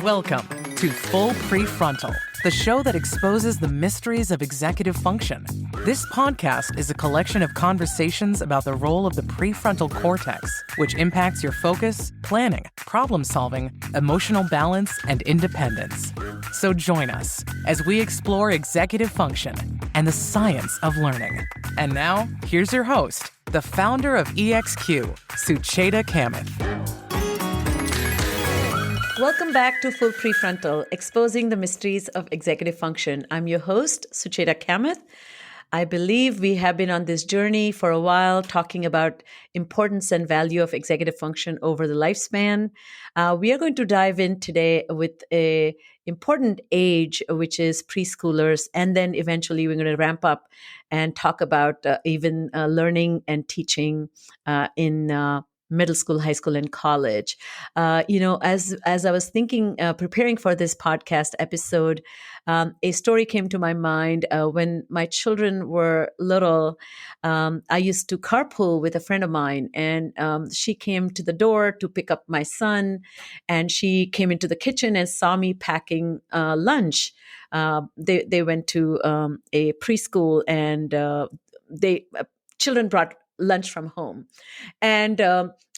Welcome to Full Prefrontal, the show that exposes the mysteries of executive function. This podcast is a collection of conversations about the role of the prefrontal cortex, which impacts your focus, planning, problem-solving, emotional balance, and independence. So join us as we explore executive function and the science of learning. And now, here's your host, the founder of EXQ, Sucheta Kamath. Welcome back to Full Prefrontal, Exposing the Mysteries of Executive Function. I'm your host, Sucheta Kamath. I believe we have been on this journey for a while, talking about importance and value of executive function over the lifespan. We are going to dive in today with a important age, which is preschoolers, and then eventually we're going to ramp up and talk about even learning and teaching in middle school, high school, and college. As I was thinking, preparing for this podcast episode, a story came to my mind when my children were little. I used to carpool with a friend of mine, and she came to the door to pick up my son, and she came into the kitchen and saw me packing lunch. They went to a preschool, and children brought lunch from home. And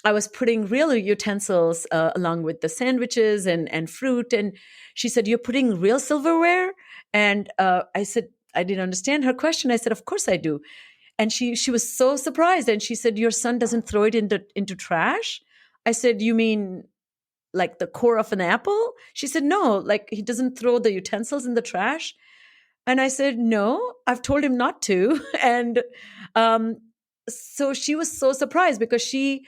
I was putting real utensils along with the sandwiches and fruit. And she said, "You're putting real silverware?" And I said, I didn't understand her question. I said, "Of course I do." And she was so surprised. And she said, "Your son doesn't throw it into trash?" I said, "You mean like the core of an apple?" She said, "No, like he doesn't throw the utensils in the trash." And I said, "No, I've told him not to." And so she was so surprised because she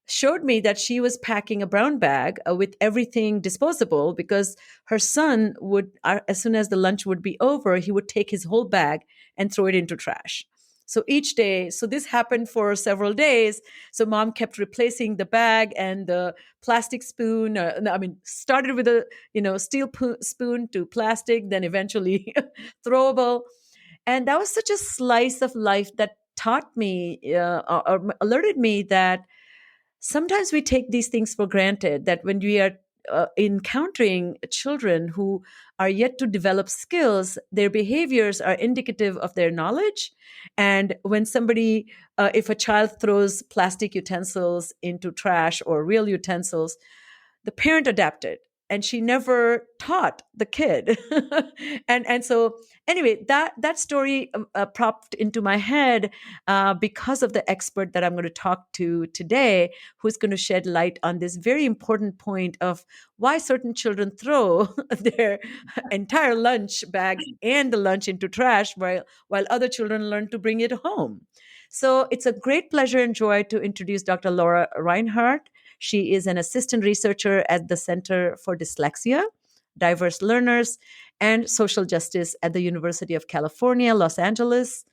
showed me that she was packing a brown bag with everything disposable, because her son would, as soon as the lunch would be over, he would take his whole bag and throw it into trash. So each day, so this happened for several days. So mom kept replacing the bag and the plastic spoon. Started with a steel spoon to plastic, then eventually throwable. And that was such a slice of life that taught me or alerted me that sometimes we take these things for granted, that when we are encountering children who are yet to develop skills, their behaviors are indicative of their knowledge. And when somebody, if a child throws plastic utensils into trash or real utensils, the parent adapted. And she never taught the kid. and so anyway, that story popped into my head because of the expert that I'm going to talk to today, who's going to shed light on this very important point of why certain children throw their entire lunch bag and the lunch into trash while other children learn to bring it home. So it's a great pleasure and joy to introduce Dr. Laura Rhinehart. She is an assistant researcher at the Center for Dyslexia, Diverse Learners, and Social Justice at the University of California, Los Angeles.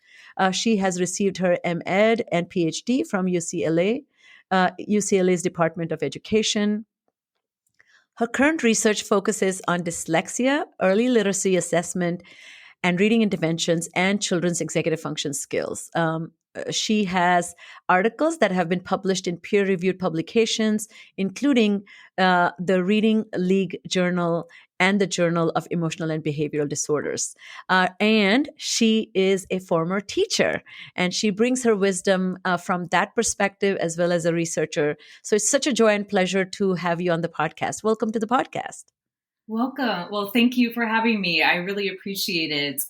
She has received her M.Ed and Ph.D. from UCLA, UCLA's Department of Education. Her current research focuses on dyslexia, early literacy assessment, and reading interventions, and children's executive function skills. She has articles that have been published in peer-reviewed publications, including the Reading League Journal and the Journal of Emotional and Behavioral Disorders. And she is a former teacher, and she brings her wisdom from that perspective as well as a researcher. So it's such a joy and pleasure to have you on the podcast. Welcome to the podcast. Welcome. Well, thank you for having me. I really appreciate it.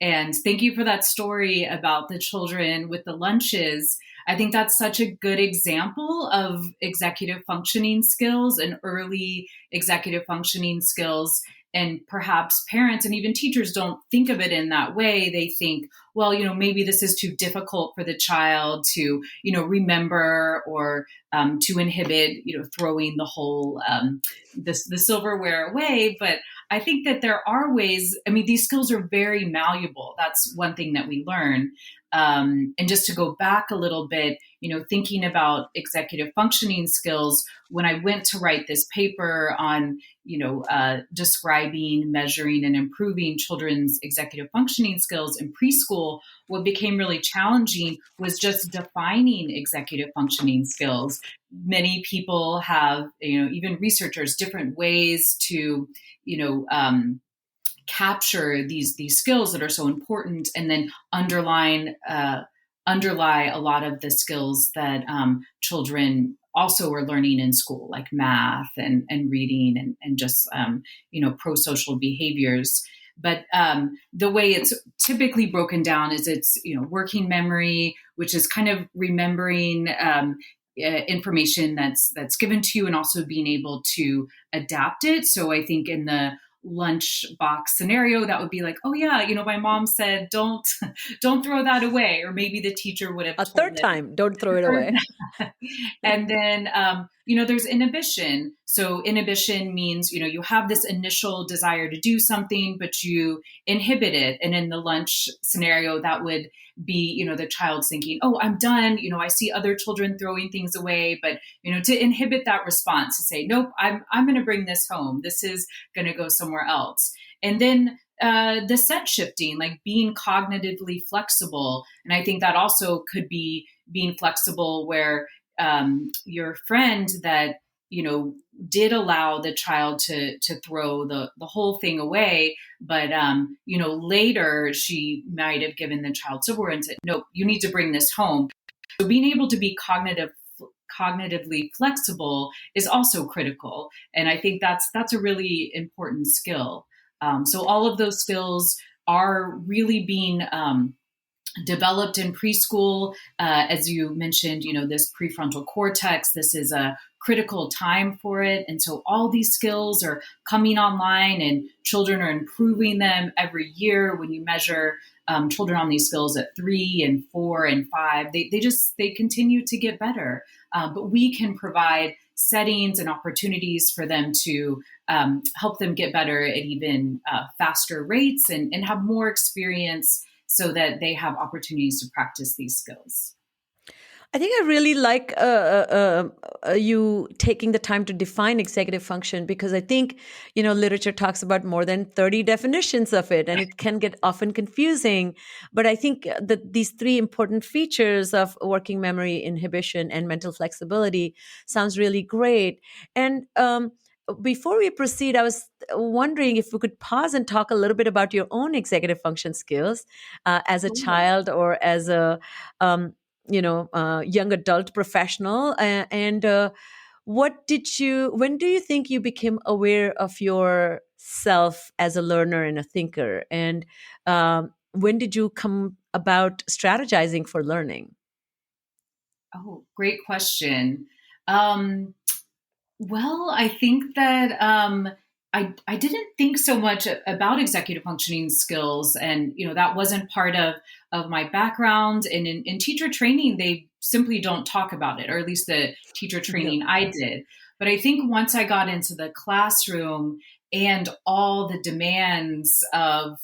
And thank you for that story about the children with the lunches. I think that's such a good example of executive functioning skills and early executive functioning skills. And perhaps parents and even teachers don't think of it in that way. They think, well, maybe this is too difficult for the child to, remember or to inhibit, throwing the whole, the silverware away. But I think that there are ways. I mean, these skills are very malleable. That's one thing that we learn. And just to go back a little bit, thinking about executive functioning skills, when I went to write this paper on, describing, measuring, and improving children's executive functioning skills in preschool, what became really challenging was just defining executive functioning skills. Many people have, even researchers, different ways to, capture these skills that are so important, and then underlie a lot of the skills that children also are learning in school, like math and reading and just pro-social behaviors. But the way it's typically broken down is it's working memory, which is kind of remembering information that's given to you, and also being able to adapt it. So I think in the lunchbox scenario, that would be like, oh yeah, my mom said don't throw that away, or maybe the teacher would have A told third time, don't throw it away. And then there's inhibition. So inhibition means you have this initial desire to do something, but you inhibit it. And in the lunch scenario, that would be the child's thinking, oh, I'm done, I see other children throwing things away, but to inhibit that response, to say, nope, I'm going to bring this home, this is going to go somewhere else. And then the set shifting, like being cognitively flexible. And I think that also could be being flexible where your friend that did allow the child to throw the whole thing away, but later she might have given the child silverware and said, no, you need to bring this home. So being able to be cognitively flexible is also critical, and I think that's a really important skill. So all of those skills are really being developed in preschool. As you mentioned, this prefrontal cortex, this is a critical time for it. And so all these skills are coming online, and children are improving them every year. When you measure children on these skills at 3 and 4 and 5, they continue to get better. But we can provide settings and opportunities for them to help them get better at even faster rates and have more experience, so that they have opportunities to practice these skills. I think I really like you taking the time to define executive function, because I think, literature talks about more than 30 definitions of it, and it can get often confusing. But I think that these 3 important features of working memory, inhibition, and mental flexibility sounds really great. And before we proceed, I was wondering if we could pause and talk a little bit about your own executive function skills as a child or as a young adult professional. And when do you think you became aware of yourself as a learner and a thinker? And when did you come about strategizing for learning? Oh, great question. Well, I think that I didn't think so much about executive functioning skills, and that wasn't part of my background. And in teacher training, they simply don't talk about it, or at least the teacher training I did. But I think once I got into the classroom and all the demands of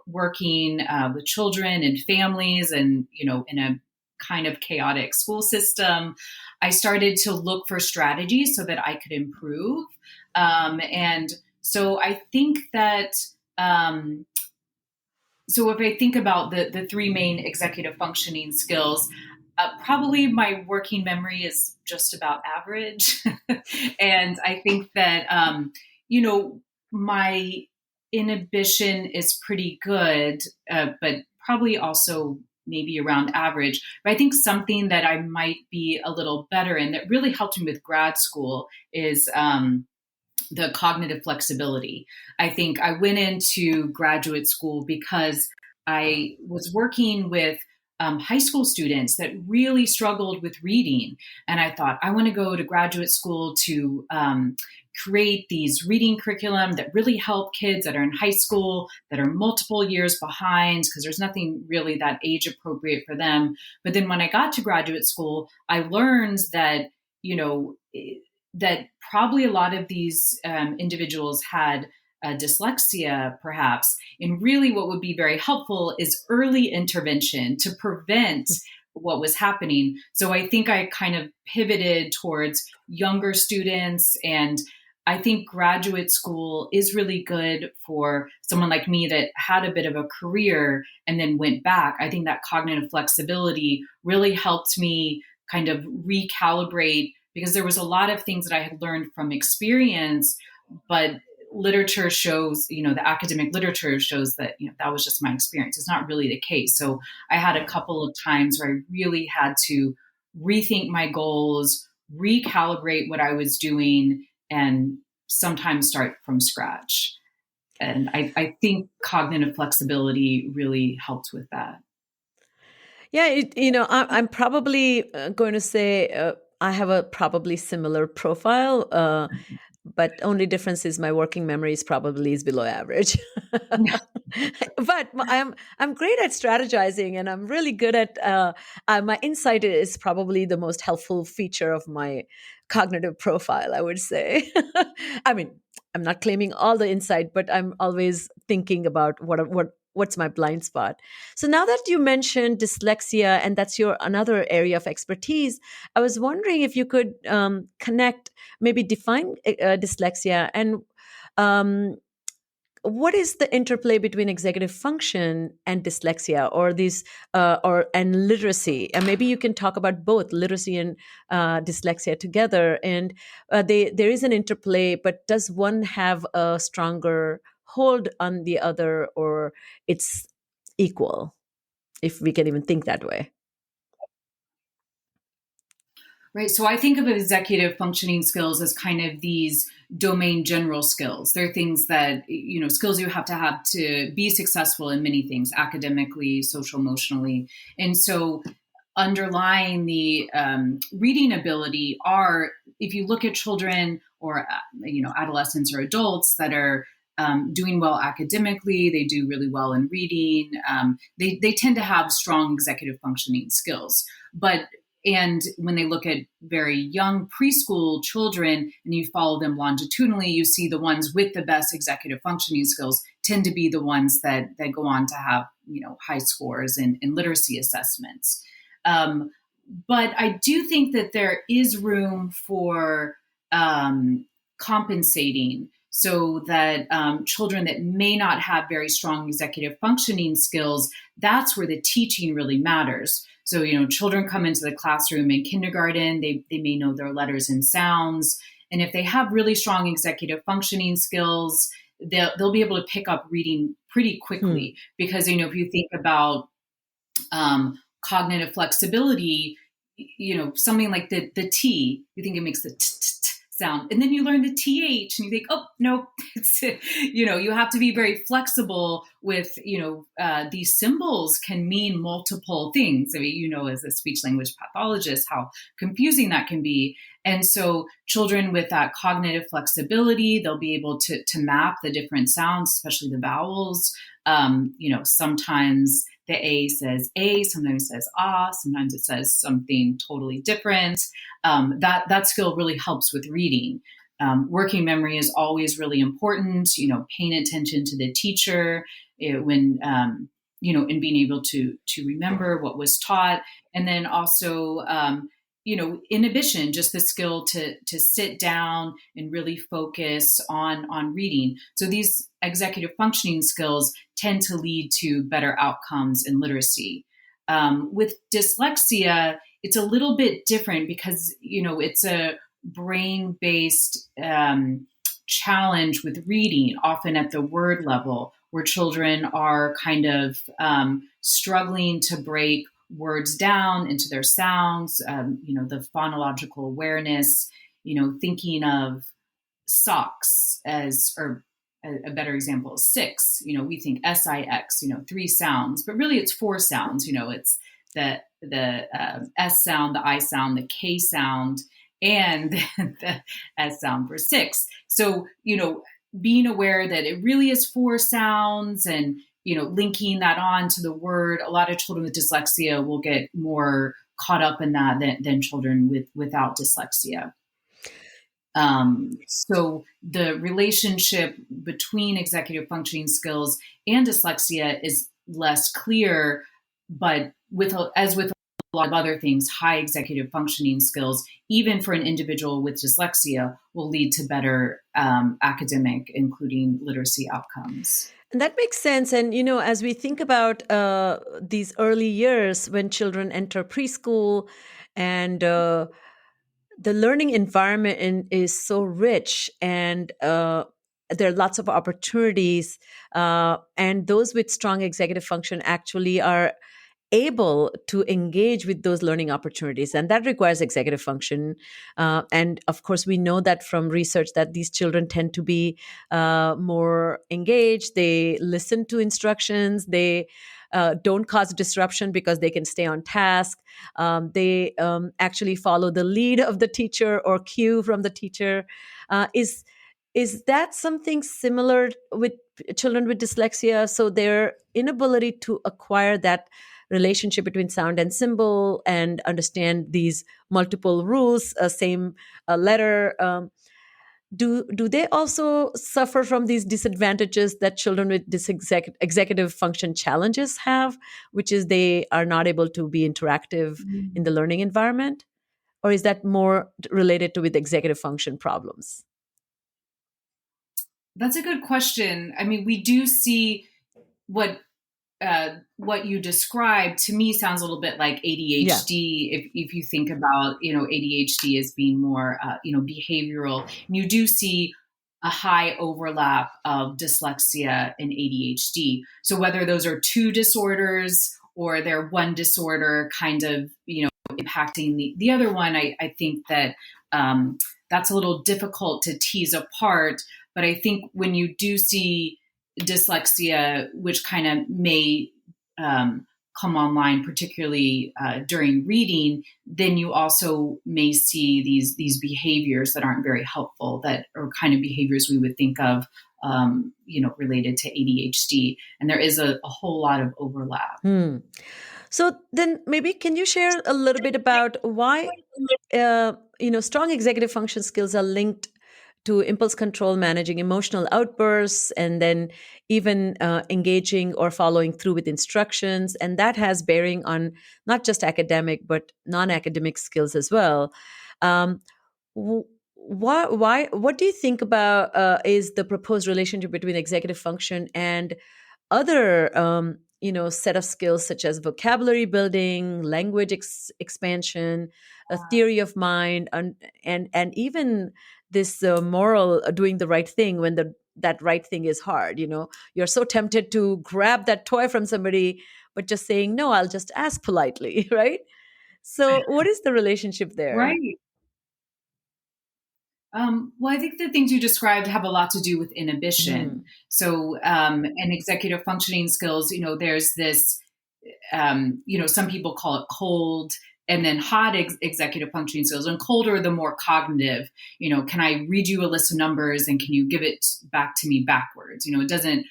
working with children and families, and in a kind of chaotic school system, I started to look for strategies so that I could improve. And so I think that, so if I think about the 3 main executive functioning skills, probably my working memory is just about average. And I think that, my inhibition is pretty good, but probably also maybe around average. But I think something that I might be a little better in, that really helped me with grad school, is the cognitive flexibility. I think I went into graduate school because I was working with high school students that really struggled with reading. And I thought, I want to go to graduate school to create these reading curriculum that really help kids that are in high school, that are multiple years behind, because there's nothing really that age appropriate for them. But then when I got to graduate school, I learned that, that probably a lot of these individuals had dyslexia, perhaps. And really, what would be very helpful is early intervention to prevent what was happening. So I think I kind of pivoted towards younger students, and I think graduate school is really good for someone like me that had a bit of a career and then went back. I think that cognitive flexibility really helped me kind of recalibrate, because there was a lot of things that I had learned from experience, but literature shows, the academic literature shows that, that was just my experience. It's not really the case. So I had a couple of times where I really had to rethink my goals, recalibrate what I was doing, and sometimes start from scratch. And I think cognitive flexibility really helped with that. Yeah, I'm probably going to say I have a probably similar profile, but only difference is my working memory is below average. But I'm great at strategizing, and I'm really good at my insight is probably the most helpful feature of my cognitive profile, I would say. I mean, I'm not claiming all the insight, but I'm always thinking about what's my blind spot. So now that you mentioned dyslexia, and that's your another area of expertise, I was wondering if you could connect, maybe define dyslexia, and what is the interplay between executive function and dyslexia, or these and literacy. And maybe you can talk about both literacy and dyslexia together, and there is an interplay, but does one have a stronger hold on the other, or it's equal, if we can even think that way? Right. So I think of executive functioning skills as kind of these domain general skills. They're things that, skills you have to be successful in many things, academically, social, emotionally. And so underlying the reading ability are, if you look at children or, adolescents or adults that are doing well academically, they do really well in reading. They tend to have strong executive functioning skills. And when they look at very young preschool children and you follow them longitudinally, you see the ones with the best executive functioning skills tend to be the ones that go on to have, high scores in literacy assessments. But I do think that there is room for compensating, so that children that may not have very strong executive functioning skills, that's where the teaching really matters. So, children come into the classroom in kindergarten, they may know their letters and sounds. And if they have really strong executive functioning skills, they'll be able to pick up reading pretty quickly. Because, if you think about cognitive flexibility, something like the T, you think it makes the t sound, and then you learn the TH and you think, oh, no, it's, you have to be very flexible with, these symbols can mean multiple things. I mean, as a speech language pathologist, how confusing that can be. And so children with that cognitive flexibility, they'll be able to map the different sounds, especially the vowels. Sometimes the A says A, sometimes it says ah, sometimes it says something totally different. That skill really helps with reading. Working memory is always really important, paying attention to the teacher when, and being able to remember what was taught. And then also, inhibition, just the skill to sit down and really focus on reading. So these executive functioning skills tend to lead to better outcomes in literacy. With dyslexia, it's a little bit different because, it's a brain-based challenge with reading, often at the word level, where children are kind of struggling to break words down into their sounds, the phonological awareness, thinking of socks or a better example is six. We think SIX, three sounds, but really it's four sounds. It's the S sound, the I sound, the K sound, and the S sound for six. So, being aware that it really is four sounds and, linking that on to the word. A lot of children with dyslexia will get more caught up in that than children without dyslexia. So the relationship between executive functioning skills and dyslexia is less clear, but as with a lot of other things, high executive functioning skills, even for an individual with dyslexia, will lead to better academic, including literacy outcomes. And that makes sense. And, as we think about these early years when children enter preschool and the learning environment is so rich and there are lots of opportunities, and those with strong executive function actually are able to engage with those learning opportunities, and that requires executive function. And of course we know that from research that these children tend to be more engaged. They listen to instructions. They don't cause disruption because they can stay on task. They actually follow the lead of the teacher or cue from the teacher. Is that something similar with children with dyslexia? So their inability to acquire that relationship between sound and symbol and understand these multiple rules, same letter. Do they also suffer from these disadvantages that children with this executive function challenges have, which is they are not able to be interactive in the learning environment? Or is that more related to with executive function problems? That's a good question. I mean, we do see what you described to me sounds a little bit like ADHD. Yeah. If you think about ADHD as being more behavioral, and you do see a high overlap of dyslexia and ADHD. So whether those are two disorders or they're one disorder, kind of impacting the other one, I think that that's a little difficult to tease apart. But I think when you do see dyslexia, which kind of may come online, particularly during reading, then you also may see these behaviors that aren't very helpful, that are kind of behaviors we would think of, related to ADHD. And there is a whole lot of overlap. So then maybe can you share a little bit about why strong executive function skills are linked to impulse control, managing emotional outbursts, and then even engaging or following through with instructions. And that has bearing on not just academic, but non-academic skills as well. What do you think about is the proposed relationship between executive function and other set of skills such as vocabulary building, language expansion, a theory of mind, and even this moral doing the right thing when that right thing is hard. You're so tempted to grab that toy from somebody, but just saying no, I'll just ask politely. Right? So what is the relationship there? Right. Well, I think the things you described have a lot to do with inhibition. So, and executive functioning skills, there's this, some people call it cold and then hot executive functioning skills. And cold are the more cognitive, can I read you a list of numbers and can you give it back to me backwards? It doesn't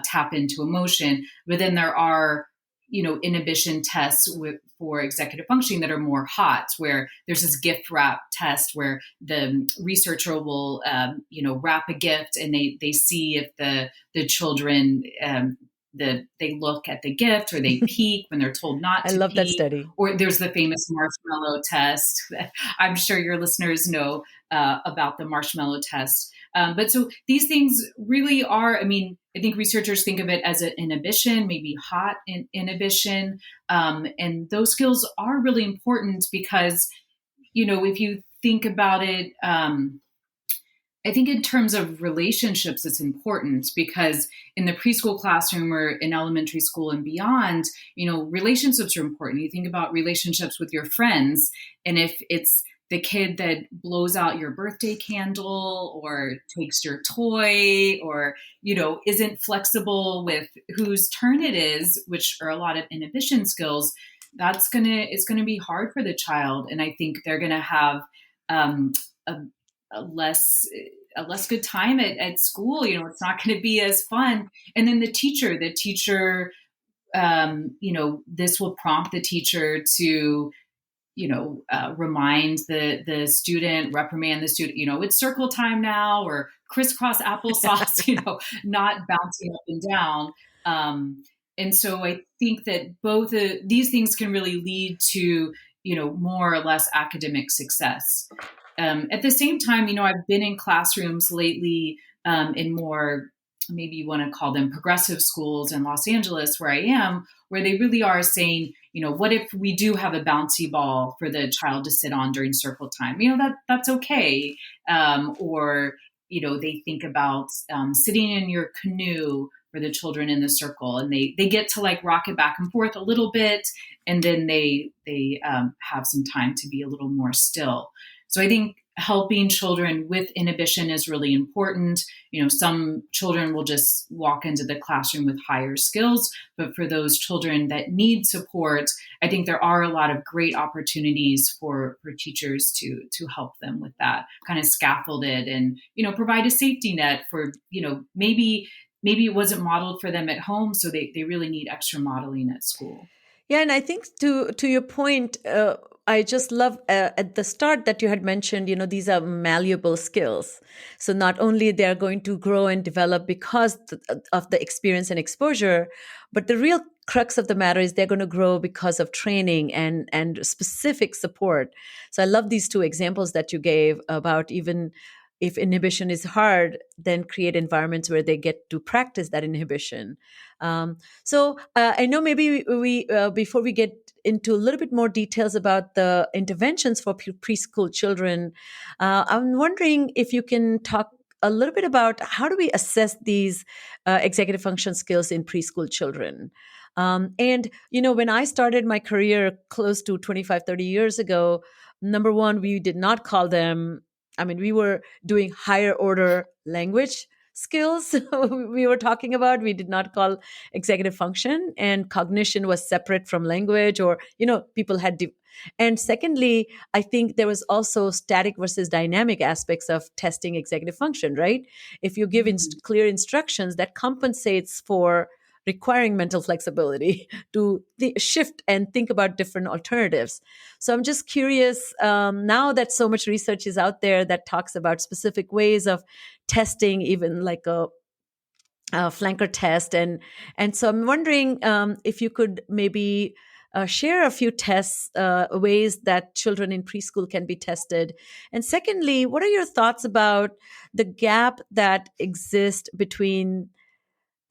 tap into emotion. But then there are, inhibition tests for executive functioning that are more hot, where there's this gift wrap test where the researcher will, wrap a gift and they see if the children, they look at the gift or they peek when they're told not to I love peek. that study. Or there's the famous marshmallow test. I'm sure your listeners know about the marshmallow test. But so these things really are, I think researchers think of it as an inhibition, maybe hot inhibition. And those skills are really important because, if you think about it, I think in terms of relationships, it's important because in the preschool classroom or in elementary school and beyond, relationships are important. You think about relationships with your friends, and if it's the kid that blows out your birthday candle or takes your toy or, isn't flexible with whose turn it is, which are a lot of inhibition skills, it's going to be hard for the child. And I think they're going to have a less good time at school. It's not going to be as fun. And then the teacher, this will prompt the teacher to, remind the student, reprimand the student, it's circle time now, or crisscross applesauce, not bouncing up and down. And so I think that both of these things can really lead to, more or less academic success. At the same time, I've been in classrooms lately in more, maybe you want to call them progressive schools in Los Angeles, where I am, where they really are saying, what if we do have a bouncy ball for the child to sit on during circle time? That's okay. Or, they think about sitting in your canoe for the children in the circle, and they get to like rock it back and forth a little bit, and then they have some time to be a little more still. So I think helping children with inhibition is really important. Some children will just walk into the classroom with higher skills, but for those children that need support, I think there are a lot of great opportunities for teachers to help them with that, kind of scaffold it and, provide a safety net for, maybe it wasn't modeled for them at home, so they really need extra modeling at school. Yeah, and I think to your point, I just love at the start that you had mentioned, these are malleable skills. So not only they're going to grow and develop because of the experience and exposure, but the real crux of the matter is they're going to grow because of training and specific support. So I love these two examples that you gave about even if inhibition is hard, then create environments where they get to practice that inhibition. So I know maybe we before we get into a little bit more details about the interventions for preschool children, I'm wondering if you can talk a little bit about how do we assess these executive function skills in preschool children. And, when I started my career close to 25, 30 years ago, number one, we did not call them, we were doing higher order language skills we were talking about. We did not call executive function, and cognition was separate from language, or, people had. And secondly, I think there was also static versus dynamic aspects of testing executive function, right? If you give clear instructions, that compensates for requiring mental flexibility to shift and think about different alternatives. So I'm just curious, now that so much research is out there that talks about specific ways of testing, even like a flanker test. And so I'm wondering if you could maybe share a few tests, ways that children in preschool can be tested. And secondly, what are your thoughts about the gap that exists between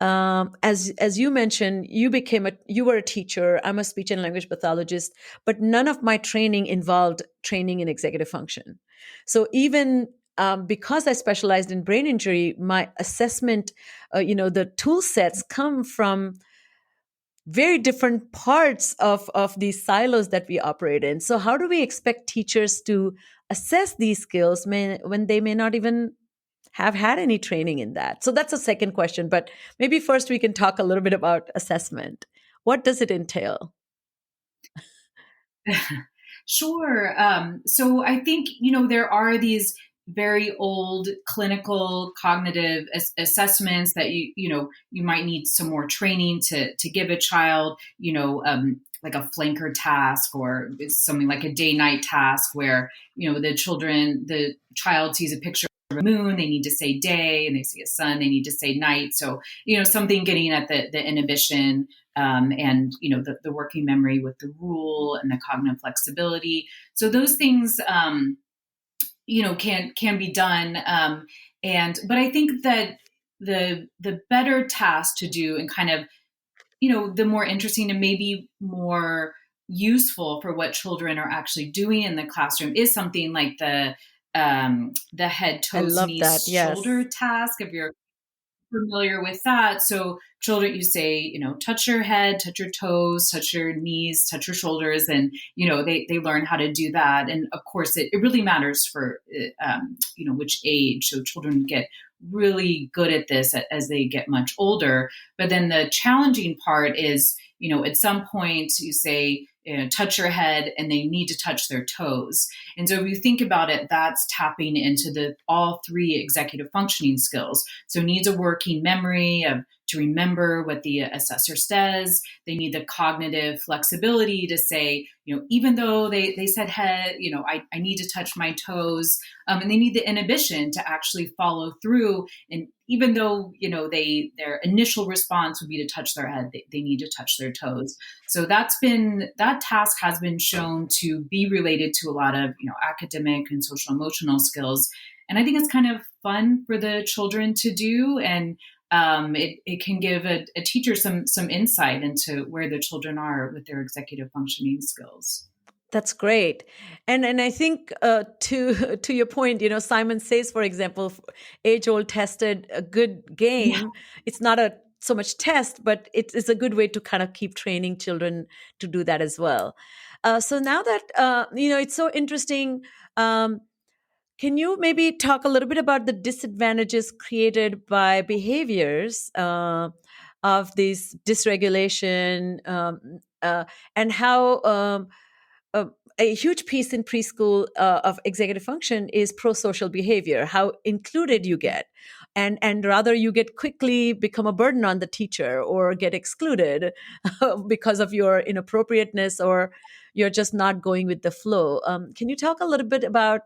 as you mentioned, you were a teacher. I'm a speech and language pathologist, but none of my training involved training in executive function. So even because I specialized in brain injury, my assessment, the tool sets come from very different parts of these silos that we operate in. So how do we expect teachers to assess these skills when they may not even have had any training in that? So that's a second question, but maybe first we can talk a little bit about assessment. What does it entail? Sure. So I think, there are these very old clinical cognitive assessments that you might need some more training to give a child, like a flanker task, or something like a day-night task where, the child sees a picture of a moon, they need to say day, and they see a sun, they need to say night. So, something getting at the inhibition, and the working memory with the rule and the cognitive flexibility. So those things, can be done. But I think that the better task to do, and kind of, the more interesting and maybe more useful for what children are actually doing in the classroom, is something like the head, toes, knees, that. Yes. shoulder task. If you're familiar with that. So children, you say, touch your head, touch your toes, touch your knees, touch your shoulders. And, they learn how to do that. And of course, it really matters for, which age. So children get really good at this as they get much older. But then the challenging part is, at some point you say, touch your head, and they need to touch their toes. And so if you think about it, that's tapping into all three executive functioning skills. So needs a working memory of to remember what the assessor says. They need the cognitive flexibility to say, even though they said head, I need to touch my toes. And they need the inhibition to actually follow through. And even though, their initial response would be to touch their head, they need to touch their toes. So that task has been shown to be related to a lot of, academic and social emotional skills. And I think it's kind of fun for the children to do. And it can give a teacher some insight into where the children are with their executive functioning skills. That's great. And I think to your point, Simon Says, for example, age-old tested a good game. Yeah. It's not so much test, but it's a good way to kind of keep training children to do that as well. So now that, it's so interesting, can you maybe talk a little bit about the disadvantages created by behaviors of this dysregulation and how a huge piece in preschool of executive function is pro-social behavior, how included you get. And rather you get quickly become a burden on the teacher or get excluded because of your inappropriateness or you're just not going with the flow. Can you talk a little bit about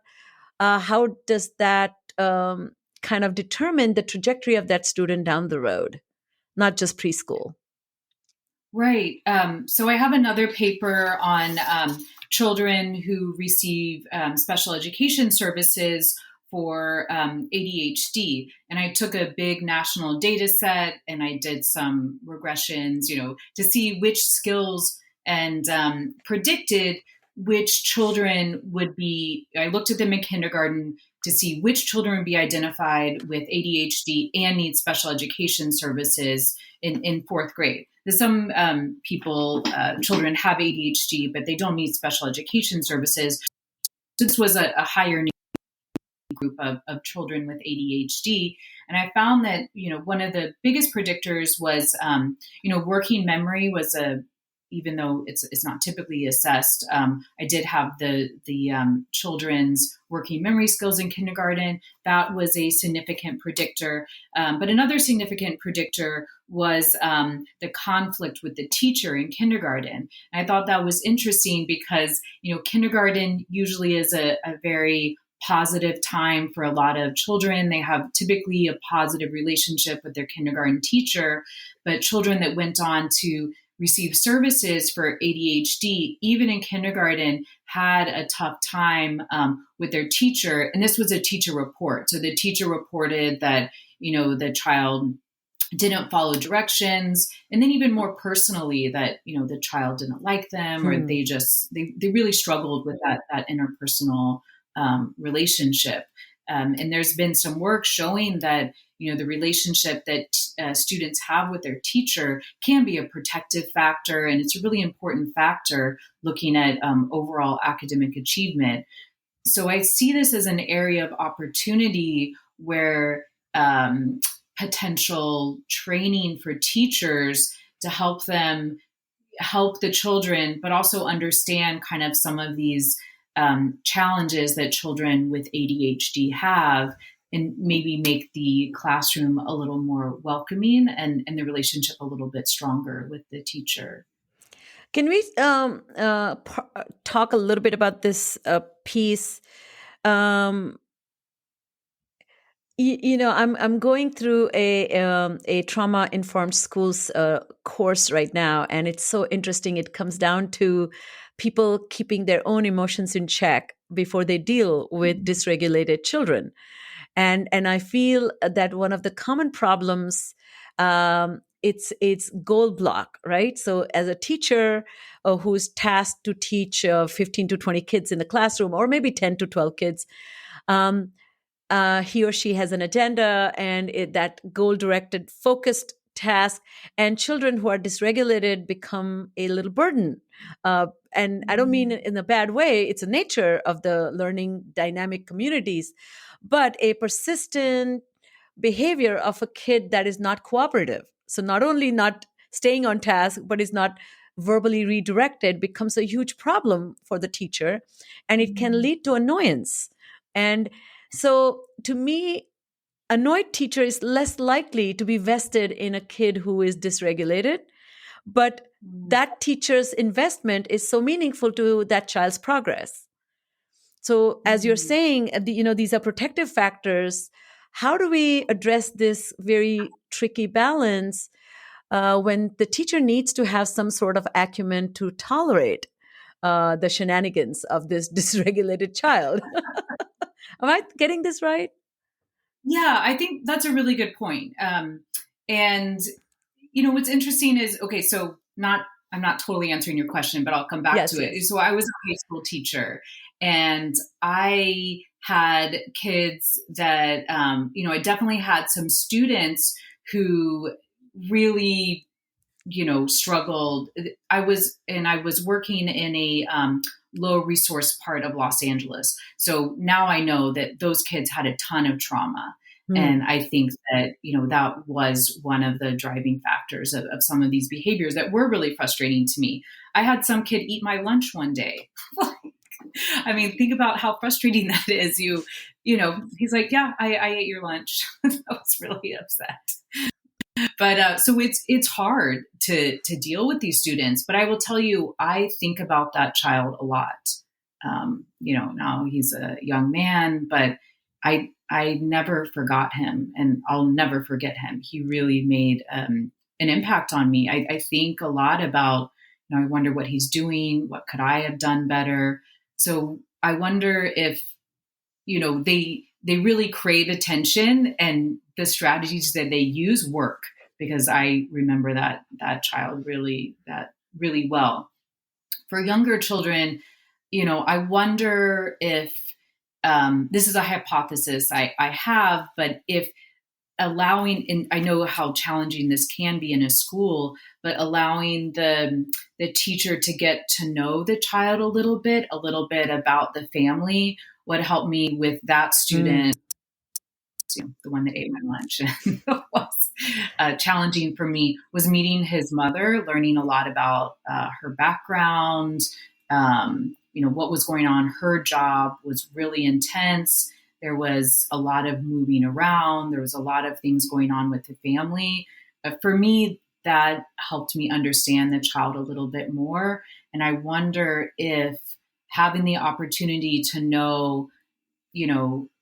how does that kind of determine the trajectory of that student down the road, not just preschool? Right. So I have another paper on children who receive special education services for ADHD. And I took a big national data set and I did some regressions, to see which skills and predicted which children would be, I looked at them in kindergarten to see which children would be identified with ADHD and need special education services in fourth grade. There's some children have ADHD, but they don't need special education services. This was a higher need group of children with ADHD. And I found that, one of the biggest predictors was, working memory was even though it's not typically assessed, I did have the children's working memory skills in kindergarten. That was a significant predictor. But another significant predictor was the conflict with the teacher in kindergarten. And I thought that was interesting because, kindergarten usually is a very positive time for a lot of children. They have typically a positive relationship with their kindergarten teacher, but children that went on to receive services for ADHD, even in kindergarten, had a tough time with their teacher. And this was a teacher report. So the teacher reported that, the child didn't follow directions. And then even more personally that, the child didn't like them or they really struggled with that interpersonal relationship. And there's been some work showing that, the relationship that students have with their teacher can be a protective factor. And it's a really important factor looking at overall academic achievement. So I see this as an area of opportunity where potential training for teachers to help them help the children, but also understand kind of some of these challenges that children with ADHD have, and maybe make the classroom a little more welcoming and the relationship a little bit stronger with the teacher. Can we talk a little bit about this piece? I'm going through a trauma-informed schools course right now, and it's so interesting. It comes down to people keeping their own emotions in check before they deal with dysregulated children. And I feel that one of the common problems, it's goal block, right? So as a teacher who's tasked to teach 15 to 20 kids in the classroom, or maybe 10 to 12 kids, he or she has an agenda and that goal-directed, focused task, and children who are dysregulated become a little burden. And I don't mean in a bad way. It's a nature of the learning dynamic communities, but a persistent behavior of a kid that is not cooperative. So not only not staying on task, but is not verbally redirected becomes a huge problem for the teacher, and it can lead to annoyance. And so to me, annoyed teacher is less likely to be vested in a kid who is dysregulated, but that teacher's investment is so meaningful to that child's progress. So as you're saying, these are protective factors. How do we address this very tricky balance when the teacher needs to have some sort of acumen to tolerate the shenanigans of this dysregulated child? Am I getting this right? Yeah, I think that's a really good point. And what's interesting is, okay, so I'm not totally answering your question, but I'll come back to it. Yes. So I was a high school teacher, and I had kids that, I definitely had some students who really, struggled. I was working in a low resource part of Los Angeles. So now I know that those kids had a ton of trauma. And I think that, that was one of the driving factors of some of these behaviors that were really frustrating to me. I had some kid eat my lunch one day. I mean, think about how frustrating that is. He's like, yeah, I ate your lunch. I was really upset. But so it's hard to deal with these students. But I will tell you, I think about that child a lot. Now he's a young man, but I never forgot him, and I'll never forget him. He really made an impact on me. I think a lot about, I wonder what he's doing. What could I have done better? So I wonder if, they really crave attention, and the strategies that they use work, because I remember that child really well. For younger children, I wonder if, this is a hypothesis I have, but if allowing, and I know how challenging this can be in a school, but allowing the teacher to get to know the child a little bit about the family would help me with that student. The one that ate my lunch and was challenging for me was meeting his mother, learning a lot about her background, what was going on. Her job was really intense. There was a lot of moving around. There was a lot of things going on with the family. For me, that helped me understand the child a little bit more. And I wonder if having the opportunity to know,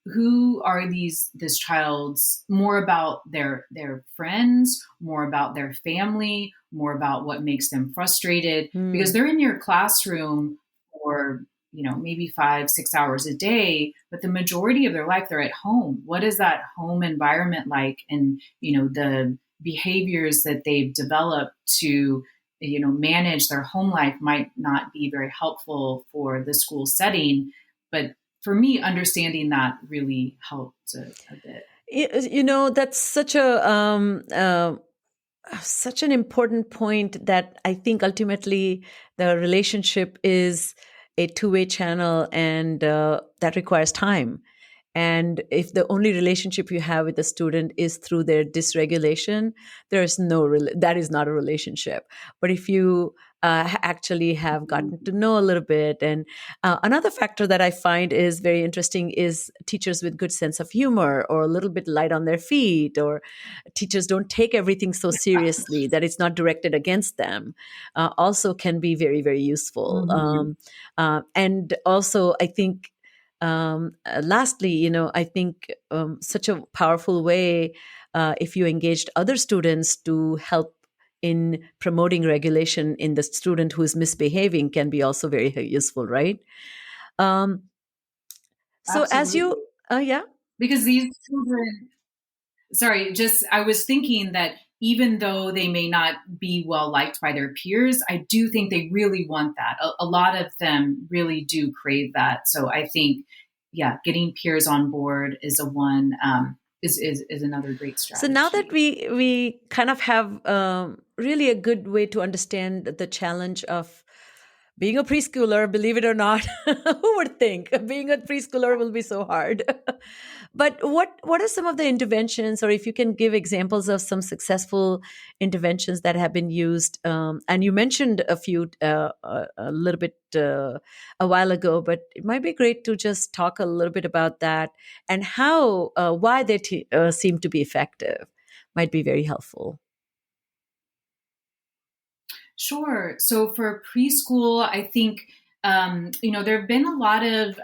who are this child's, more about their friends, more about their family, more about what makes them frustrated, because they're in your classroom for, maybe 5-6 hours a day, but the majority of their life they're at home. What is that home environment like? And, the behaviors that they've developed to, manage their home life might not be very helpful for the school setting. But for me, understanding that really helped a bit. That's such an important point, that I think ultimately the relationship is a two-way channel, and that requires time. And if the only relationship you have with a student is through their dysregulation, that is not a relationship. But if you actually have gotten to know a little bit, and another factor that I find is very interesting is teachers with good sense of humor, or a little bit light on their feet, or teachers don't take everything so seriously that it's not directed against them, also can be very, very useful. And also, I think, lastly, I think such a powerful way, if you engaged other students to help in promoting regulation in the student who is misbehaving, can be also very useful, right? So Absolutely. as you, yeah, because these children, I was thinking that even though they may not be well liked by their peers, I do think they really want that. A lot of them really do crave that. So I think, getting peers on board is is another great strategy. So now that we kind of have really a good way to understand the challenge of being a preschooler, believe it or not, who would think being a preschooler will be so hard? But what are some of the interventions, or if you can give examples of some successful interventions that have been used? And you mentioned a few a little bit a while ago, but it might be great to just talk a little bit about that and how why they seem to be effective. Might be very helpful. Sure. So for preschool, I think there have been a lot of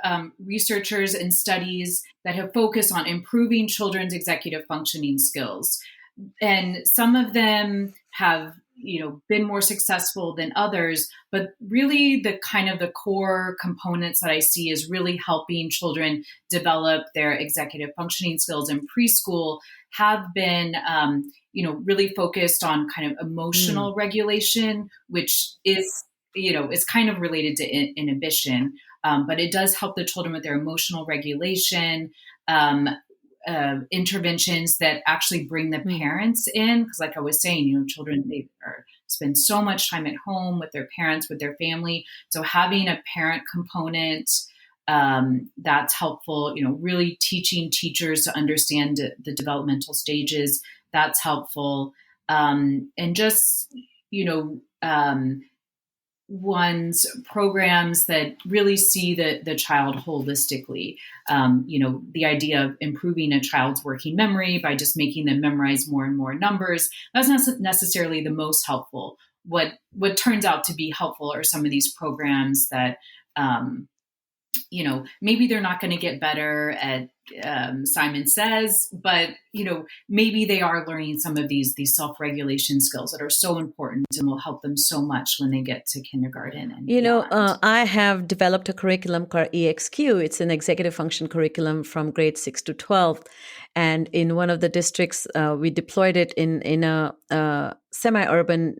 researchers and studies that have focused on improving children's executive functioning skills, and some of them have been more successful than others. But really, the core components that I see is really helping children develop their executive functioning skills in preschool have been really focused on kind of emotional regulation, which is kind of related to inhibition, but it does help the children with their emotional regulation. Interventions that actually bring the parents in, because like I was saying, children, they spend so much time at home with their parents, with their family. So having a parent component, that's helpful. Really teaching teachers to understand the developmental stages, that's helpful. And just one's programs that really see the child holistically. The idea of improving a child's working memory by just making them memorize more and more numbers, that's not necessarily the most helpful. What turns out to be helpful are some of these programs that maybe they're not going to get better at Simon Says, but maybe they are learning some of these self-regulation skills that are so important and will help them so much when they get to kindergarten and beyond. I have developed a curriculum called EXQ. It's an executive function curriculum from grade 6 to 12. And in one of the districts, we deployed it in a semi-urban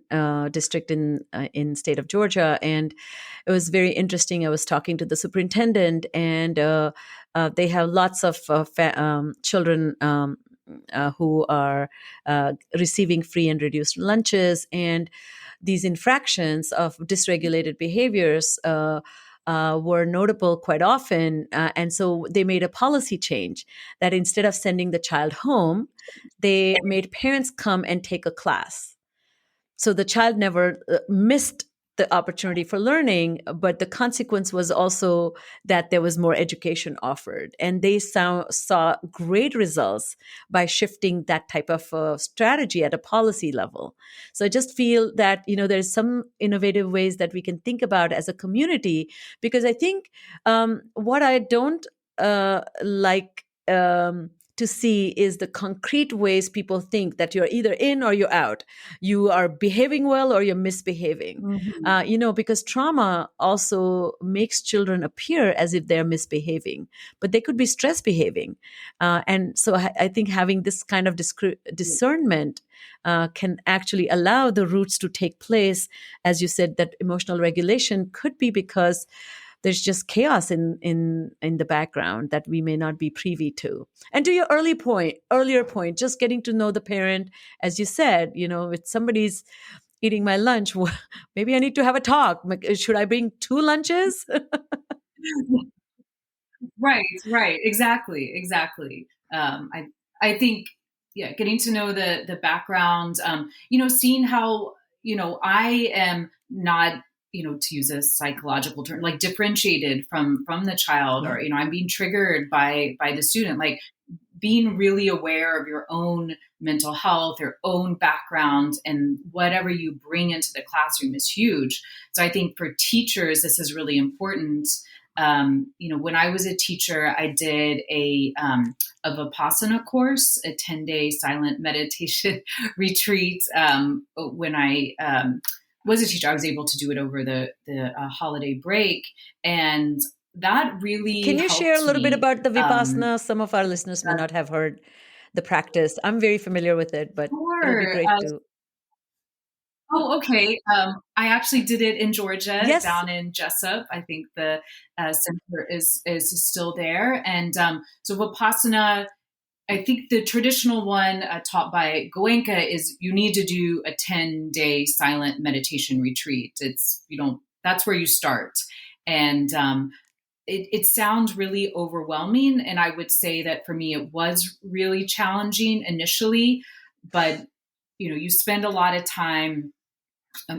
district in state of Georgia. And it was very interesting. I was talking to the superintendent, and they have lots of children who are receiving free and reduced lunches, and these infractions of dysregulated behaviors were notable quite often. And so they made a policy change that instead of sending the child home, they made parents come and take a class. So the child never missed the opportunity for learning, but the consequence was also that there was more education offered. And they saw great results by shifting that type of strategy at a policy level. So I just feel that, there's some innovative ways that we can think about as a community, because I think what I don't like to see is the concrete ways people think that you're either in or you're out. You are behaving well or you're misbehaving. Because trauma also makes children appear as if they're misbehaving, but they could be stress behaving. And so I think having this kind of discernment can actually allow the roots to take place. As you said, that emotional regulation could be because there's just chaos in the background that we may not be privy to. And to your earlier point, just getting to know the parent, as you said, if somebody's eating my lunch, maybe I need to have a talk. Should I bring two lunches? Right. Exactly. I think, getting to know the background, seeing how, I am not, to use a psychological term, like differentiated from the child, or, I'm being triggered by the student, like being really aware of your own mental health, your own background, and whatever you bring into the classroom is huge. So I think for teachers, this is really important. When I was a teacher, I did a Vipassana course, a 10-day silent meditation retreat. When I was a teacher, I was able to do it over the holiday break, and that really Can you share a little bit about the Vipassana? Some of our listeners may not have heard the practice. I'm very familiar with it, but it'll be great to. Oh, okay. I actually did it in Georgia, Yes. down in Jessup. I think the center is still there. And so Vipassana, I think the traditional one taught by Goenka is you need to do a 10-day silent meditation retreat. That's where you start. And it sounds really overwhelming. And I would say that for me, it was really challenging initially, but you spend a lot of time,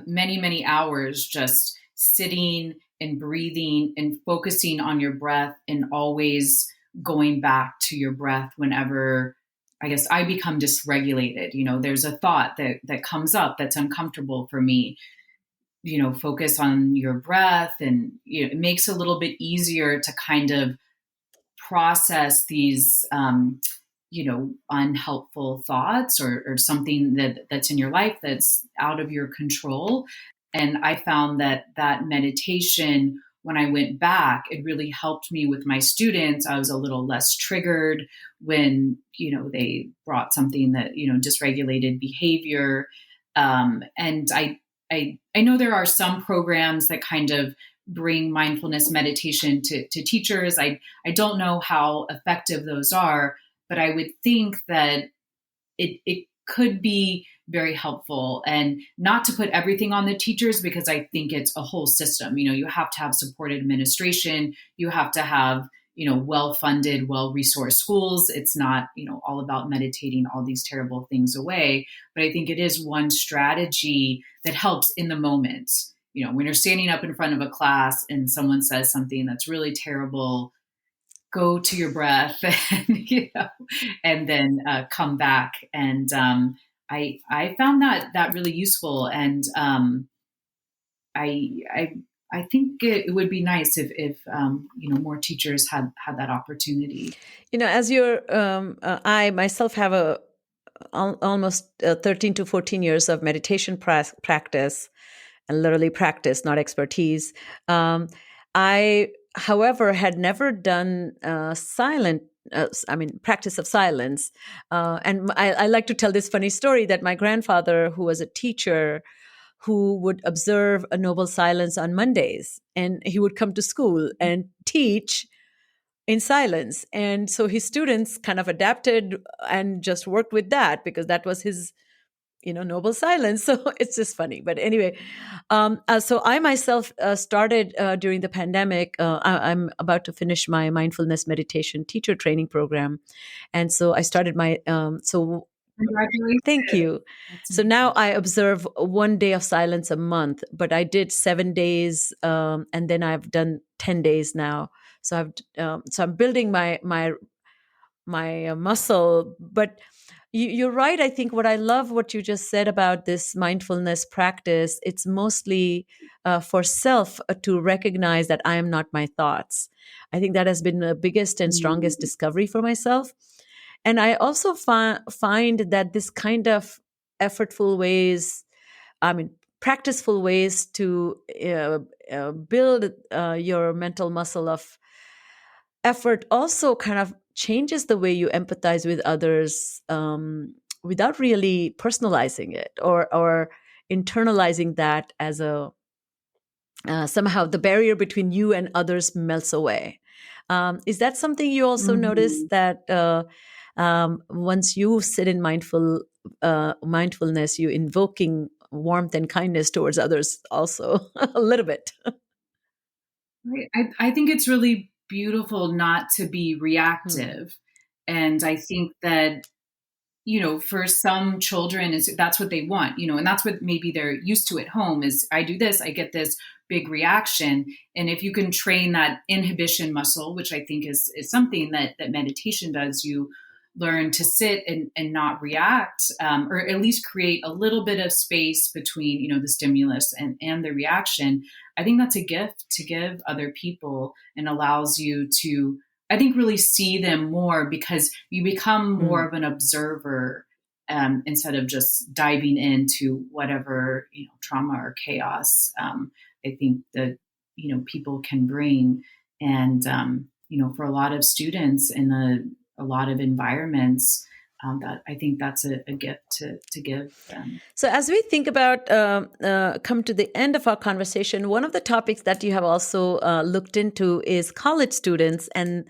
many, many hours just sitting and breathing and focusing on your breath and always going back to your breath whenever I guess I become dysregulated. There's a thought that comes up that's uncomfortable for me. Focus on your breath, and it makes it a little bit easier to kind of process these unhelpful thoughts or something that's in your life that's out of your control. And I found that meditation, when I went back, it really helped me with my students. I was a little less triggered when they brought something that dysregulated behavior. And I know there are some programs that kind of bring mindfulness meditation to teachers. I don't know how effective those are, but I would think that it could be very helpful, and not to put everything on the teachers, because I think it's a whole system. You have to have supported administration. You have to have, well-funded, well-resourced schools. It's not, all about meditating all these terrible things away. But I think it is one strategy that helps in the moment. When you're standing up in front of a class and someone says something that's really terrible, go to your breath and, and then come back. And I found that really useful. And I think it would be nice if more teachers had that opportunity. As I myself have almost 13 to 14 years of meditation practice, and literally practice, not expertise. I, however, had never done practice of silence. And I like to tell this funny story that my grandfather, who was a teacher, who would observe a noble silence on Mondays, and he would come to school and teach in silence. And so his students kind of adapted and just worked with that, because that was his noble silence. So it's just funny. But anyway, so I myself started during the pandemic. I'm about to finish my mindfulness meditation teacher training program. And so I started so Congratulations. Thank you. So now I observe 1 day of silence a month, but I did 7 days, and then I've done 10 days now. So I'm building my muscle. But you're right. I think what you just said about this mindfulness practice, it's mostly for self to recognize that I am not my thoughts. I think that has been the biggest and strongest discovery for myself. And I also find that this kind of practiceful ways to build your mental muscle of effort also kind of changes the way you empathize with others, without really personalizing it or internalizing that as somehow the barrier between you and others melts away. Is that something you also notice, that once you sit in mindfulness, you invoking warmth and kindness towards others also a little bit? I think it's really beautiful not to be reactive. And I think that, for some children, that's what they want, and that's what maybe they're used to at home is, I do this, I get this big reaction. And if you can train that inhibition muscle, which I think is something that meditation does, you learn to sit and not react, or at least create a little bit of space between, the stimulus and the reaction. I think that's a gift to give other people, and allows you to, I think, really see them more, because you become more of an observer, instead of just diving into whatever, trauma or chaos, I think that, people can bring. And, for a lot of students in a lot of environments, that I think that's a gift to give them. So as we think about come to the end of our conversation, one of the topics that you have also looked into is college students and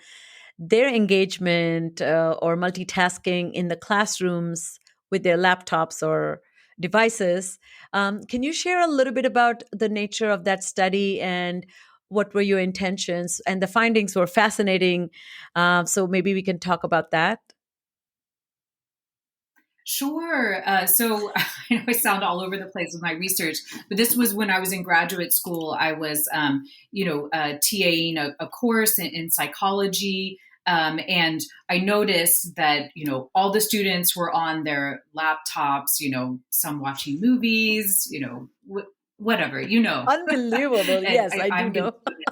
their engagement or multitasking in the classrooms with their laptops or devices. Can you share a little bit about the nature of that study and what were your intentions? And the findings were fascinating. So maybe we can talk about that. Sure. So I know I sound all over the place with my research, but this was when I was in graduate school. I was, TAing a course in psychology. And I noticed that, all the students were on their laptops, some watching movies, whatever, Unbelievable. and Yes, I do I'm know. guilty.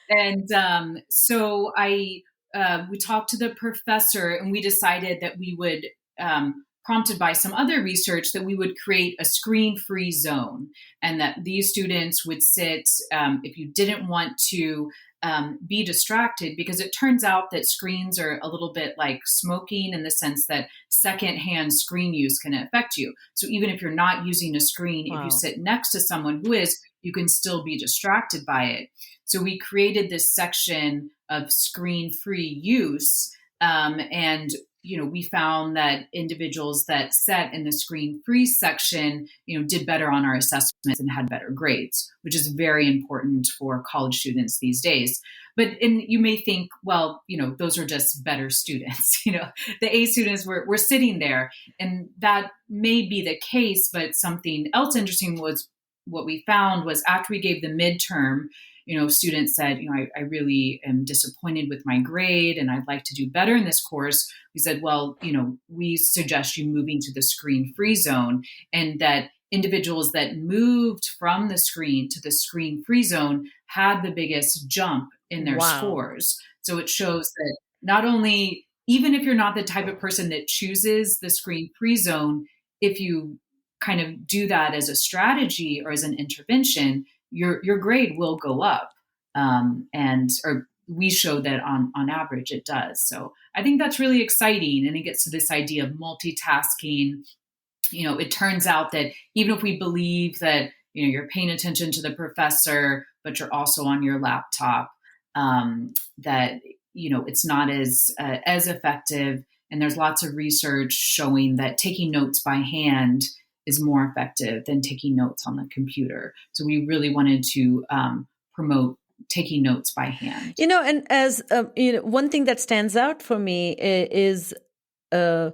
And so we talked to the professor, and we decided that we would, prompted by some other research, that we would create a screen-free zone, and that these students would sit, if you didn't want to be distracted, because it turns out that screens are a little bit like smoking in the sense that secondhand screen use can affect you. So even if you're not using a screen, if you Wow. sit next to someone who is, you can still be distracted by it. So we created this section of screen-free use, and we found that individuals that sat in the screen-free section, did better on our assessments and had better grades, which is very important for college students these days. And you may think, well, those are just better students. The A students were sitting there, and that may be the case. But something else interesting was what we found was after we gave the midterm, students said, I really am disappointed with my grade and I'd like to do better in this course. We said, well, we suggest you moving to the screen-free zone, and that individuals that moved from the screen to the screen-free zone had the biggest jump in their Wow. scores. So it shows that not only, even if you're not the type of person that chooses the screen-free zone, if you kind of do that as a strategy or as an intervention, your grade will go up, or we show that on average it does. So I think that's really exciting, and it gets to this idea of multitasking. It turns out that even if we believe that you're paying attention to the professor, but you're also on your laptop, that it's not as effective. And there's lots of research showing that taking notes by hand is more effective than taking notes on the computer. So we really wanted to promote taking notes by hand. And as one thing that stands out for me is, uh,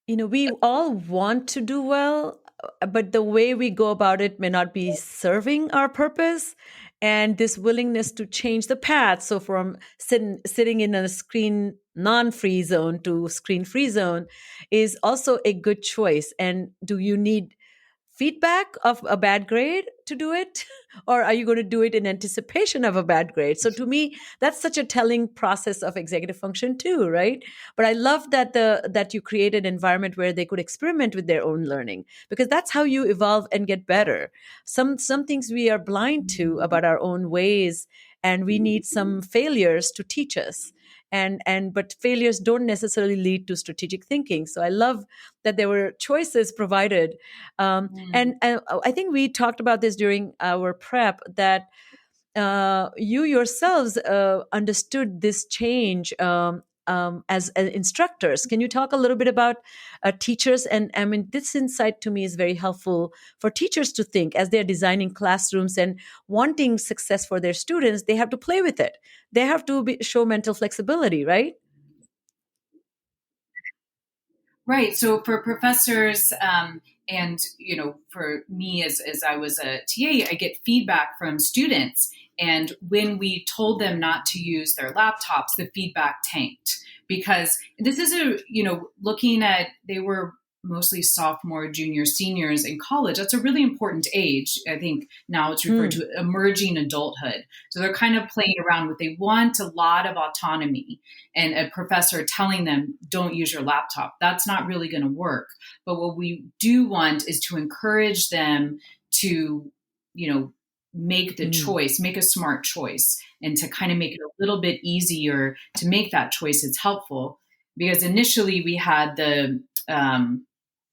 we all want to do well, but the way we go about it may not be serving our purpose. And this willingness to change the path. So from sitting in a screen non-free zone to screen-free zone is also a good choice. And do you need feedback of a bad grade to do it, or are you going to do it in anticipation of a bad grade? So to me, that's such a telling process of executive function too, right? But I love that you created an environment where they could experiment with their own learning, because that's how you evolve and get better. Some things we are blind to about our own ways, and we need some failures to teach us. But failures don't necessarily lead to strategic thinking. So I love that there were choices provided. And I think we talked about this during our prep, that you yourselves understood this change as instructors. Can you talk a little bit about teachers? And I mean, this insight to me is very helpful for teachers to think as they're designing classrooms and wanting success for their students. They have to play with it. They have to show mental flexibility, right? Right. So for professors, and for me as I was a TA, I get feedback from students, and when we told them not to use their laptops, the feedback tanked, because this is looking at, they were mostly sophomore, junior, seniors in college. That's a really important age. I think now it's referred Mm. to emerging adulthood. So they're kind of playing around with, they want a lot of autonomy, and a professor telling them, don't use your laptop. That's not really going to work. But what we do want is to encourage them to, make the Mm. choice, make a smart choice, and to kind of make it a little bit easier to make that choice. It's helpful because initially we had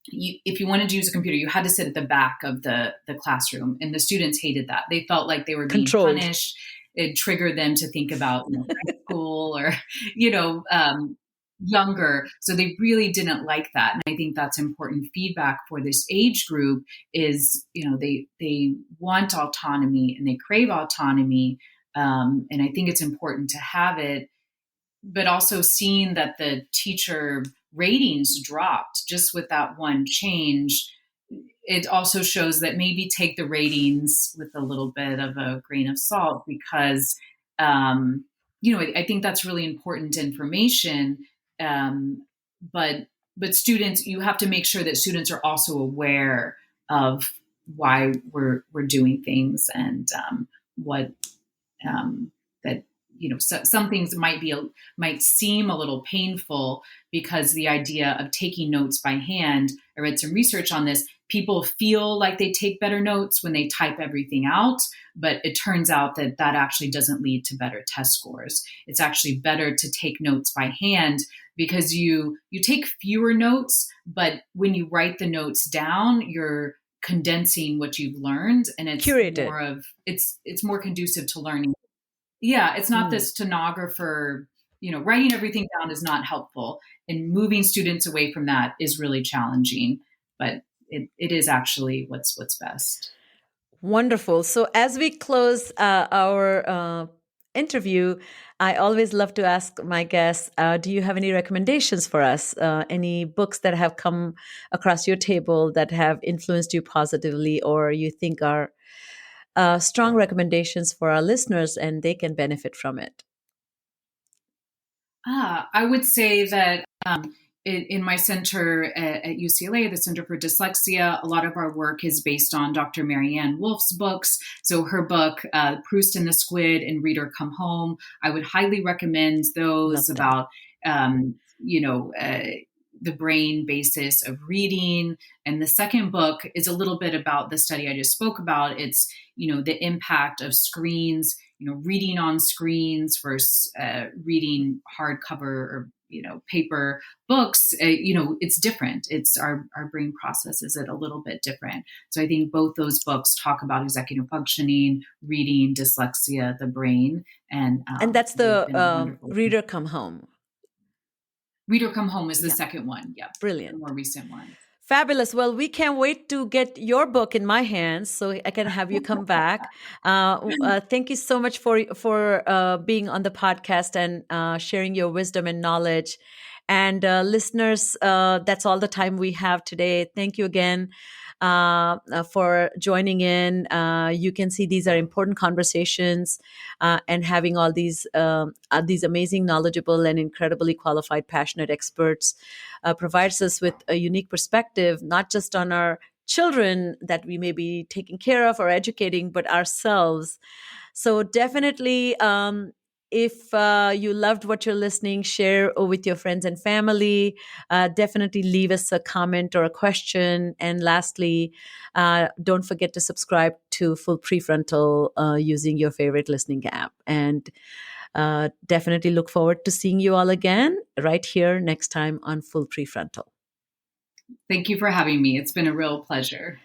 if you wanted to use a computer, you had to sit at the back of the classroom, and the students hated that. They felt like they were being Controlled. punished. It triggered them to think about high school, or you know um, younger. So they really didn't like that. And I think that's important feedback for this age group is, they want autonomy and they crave autonomy. And I think it's important to have it, but also seeing that the teacher ratings dropped just with that one change, it also shows that maybe take the ratings with a little bit of a grain of salt because, I think that's really important information. But students, you have to make sure that students are also aware of why we're doing things and what that some things might seem a little painful because the idea of taking notes by hand. I read some research on this. People feel like they take better notes when they type everything out, but it turns out that actually doesn't lead to better test scores. It's actually better to take notes by hand because you take fewer notes, but when you write the notes down, you're condensing what you've learned, and it's curated. It's more conducive to learning. Yeah, it's not this stenographer, writing everything down is not helpful, and moving students away from that is really challenging, but it is actually what's best. Wonderful. So as we close our interview, I always love to ask my guests, do you have any recommendations for us? Any books that have come across your table that have influenced you positively or you think are strong recommendations for our listeners and they can benefit from it? I would say that in my center at UCLA, the Center for Dyslexia, a lot of our work is based on Dr. Marianne Wolf's books. So her book, Proust and the Squid and Reader Come Home, I would highly recommend those about, the brain basis of reading. And the second book is a little bit about the study I just spoke about. It's, the impact of screens, reading on screens versus reading hardcover or, paper books. It's different. It's our brain processes it a little bit different. So I think both those books talk about executive functioning, reading, dyslexia, the brain. And that's the Reader Come Home. Reader Come Home is the second one. Yeah. Brilliant. The more recent one. Fabulous. Well, we can't wait to get your book in my hands so I can have you come back. Thank you so much for being on the podcast and sharing your wisdom and knowledge. And listeners, that's all the time we have today. Thank you again for joining in. You can see these are important conversations, and having all these amazing, knowledgeable, and incredibly qualified, passionate experts provides us with a unique perspective, not just on our children that we may be taking care of or educating, but ourselves. So definitely, if you loved what you're listening, share with your friends and family. Definitely leave us a comment or a question. And lastly, don't forget to subscribe to Full Prefrontal using your favorite listening app. And definitely look forward to seeing you all again right here next time on Full Prefrontal. Thank you for having me. It's been a real pleasure.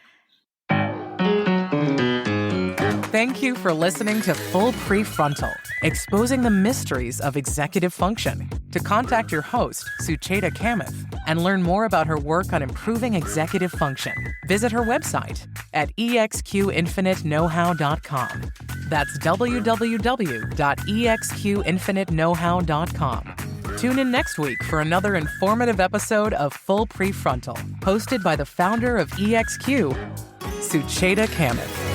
Thank you for listening to Full Prefrontal, exposing the mysteries of executive function. To contact your host, Sucheta Kamath, and learn more about her work on improving executive function, visit her website at exqinfiniteknowhow.com. That's www.exqinfiniteknowhow.com. Tune in next week for another informative episode of Full Prefrontal, hosted by the founder of EXQ, Sucheta Kamath.